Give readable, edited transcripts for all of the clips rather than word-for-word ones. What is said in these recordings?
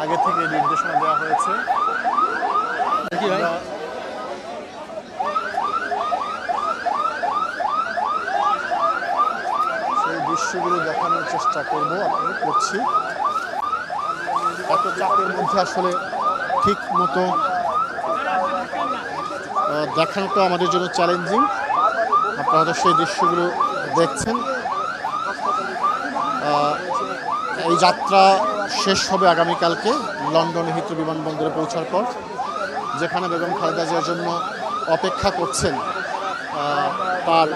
আগে থেকে নির্দেশনা দেওয়া হয়েছে। সেই দৃশ্যগুলো দেখানোর চেষ্টা করব, আপনাদের করছি। এত চাপের মধ্যে আসলে ঠিক মতো দেখানোটা আমাদের জন্য চ্যালেঞ্জিং। আপনারা হয়তো সেই দৃশ্যগুলো দেখছেন। এই যাত্রা শেষ হবে আগামীকালকে লন্ডন হিথ্রো বিমানবন্দরে পৌঁছার পর, যেখানে বেগম খালেদা জিয়ার জন্য অপেক্ষা করছেন তার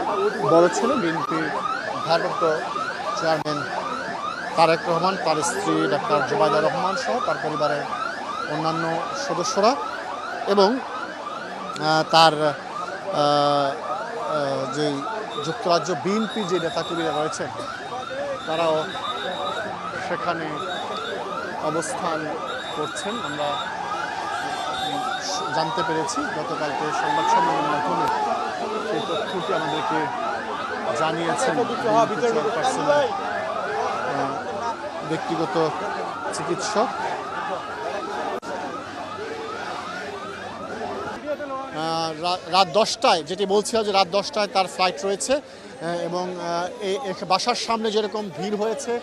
বড় ছেলে বিএনপির ভারপ্রাপ্ত চেয়ারম্যান তারেক রহমান, তার স্ত্রী ডাক্তার জুবাইদা রহমান সহ তার পরিবারের অন্যান্য সদস্যরা এবং তার যেই যুক্তরাজ্য বিএনপি যে নেতাকর্মীরা রয়েছেন তারাও সেখানে অবস্থান করছেন। আমরা জানতে পেরেছি গতকালকে সংবাদ সম্মেলনের মাধ্যমে সেই তথ্যটি আমাদেরকে জানিয়েছেন ব্যক্তিগত চিকিৎসক। রাত 10টায়, যেটি বলছিলাম যে রাত 10টায় তার ফ্লাইট রয়েছে এবং বাসার সামনে যেরকম ভিড় হয়েছে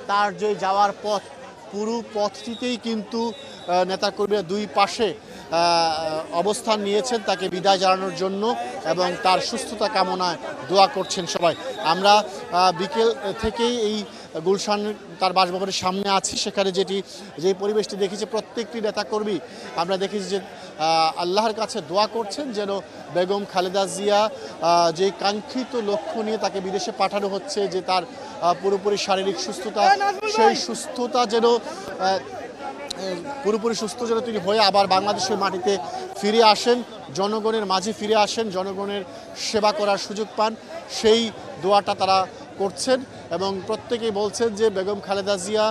তার যে যাওয়ার পথ, পুরো পথটিতেই কিন্তু নেতাকর্মীরা দুই পাশে অবস্থান নিয়েছেন তাকে বিদায় জানানোর জন্য এবং তার সুস্থতা কামনায় দোয়া করছেন সবাই। আমরা বিকেল থেকেই এই গুলশান তার বাসভবনের সামনে আছি, সেখানে যে পরিবেশটি দেখেছি প্রত্যেকটি নেতাকর্মী আমরা দেখেছি যে আল্লাহর কাছে দোয়া করছেন যেন বেগম খালেদা জিয়া যে কাঙ্ক্ষিত লক্ষ্য নিয়ে তাকে বিদেশে পাঠানো হচ্ছে, যে তার পুরোপুরি শারীরিক সুস্থতা, সেই সুস্থতা যেন পুরোপুরি সুস্থ যেন তিনি হয়ে আবার বাংলাদেশের মাটিতে ফিরে আসেন, জনগণের মাঝে ফিরে আসেন, জনগণের সেবা করার সুযোগ পান, সেই দোয়াটা তারা করছেন। এবং প্রত্যেকেই বলছেন যে বেগম খালেদা জিয়া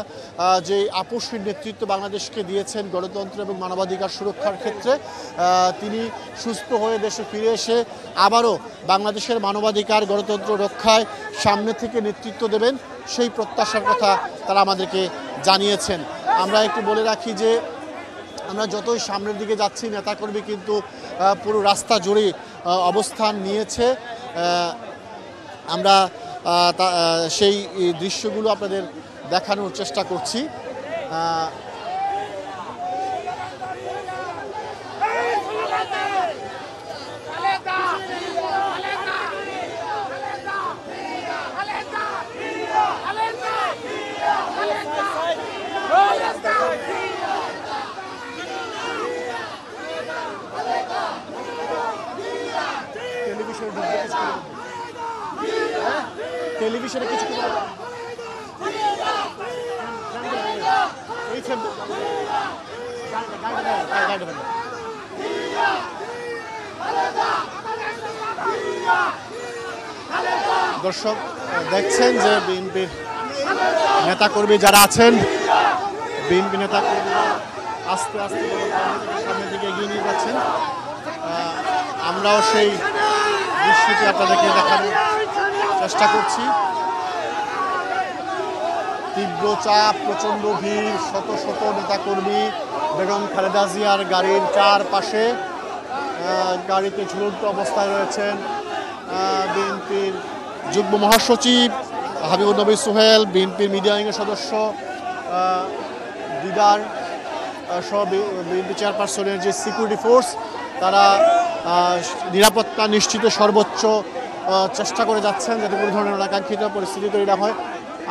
যে আপসীর নেতৃত্ব বাংলাদেশকে দিয়েছেন গণতন্ত্র এবং মানবাধিকার সুরক্ষার ক্ষেত্রে, তিনি সুস্থ হয়ে দেশে ফিরে এসে আবারও বাংলাদেশের মানবাধিকার গণতন্ত্র রক্ষায় সামনে থেকে নেতৃত্ব দেবেন, সেই প্রত্যাশার কথা তারা আমাদেরকে জানিয়েছেন। আমরা একটু বলে রাখি যে আমরা যতই সামনের দিকে যাচ্ছি নেতাকর্মী কিন্তু পুরো রাস্তা জুড়ে অবস্থান নিয়েছে। আমরা সেই দৃশ্যগুলো আপনাদের দেখানোর চেষ্টা করছি। টেলিভিশনে কিছু দর্শক দেখছেন যে বিএনপির নেতাকর্মী যারা আছেন, বিএনপি নেতাকর্মীরা আস্তে আস্তে সামনের দিকে এগিয়ে নিয়ে যাচ্ছেন। আমরাও সেই দৃশ্যটি আপনাদেরকে দেখানোর চেষ্টা করছি। তীব্র চাপ, প্রচণ্ড ভিড়, শত শত নেতাকর্মী বেগম খালেদা জিয়ার গাড়ির চারপাশে, গাড়িতে ঝুলন্ত অবস্থায় রয়েছেন বিএনপির যুগ্ম মহাসচিব হাবিবুর নবী সোহেল, বিএনপির মিডিয়া উইংয়ের সদস্য দিদার সহ বিএনপি চেয়ারপারসনের যে সিকিউরিটি ফোর্স, তারা নিরাপত্তা নিশ্চিত সর্বোচ্চ চেষ্টা করে যাচ্ছেন যাতে কোনো ধরনের অনাকাঙ্ক্ষিত পরিস্থিতি তৈরি না হয়।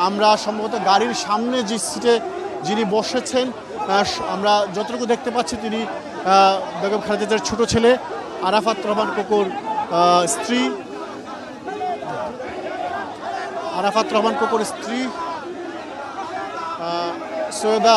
আমরা সম্ভবত গাড়ির সামনে যে সিটে যিনি বসেছেন, আমরা যতটুকু দেখতে পাচ্ছি তিনি বেগম খালেদা জিয়ার ছোট ছেলে আরাফাত রহমান কোকোর স্ত্রী, সৈয়দা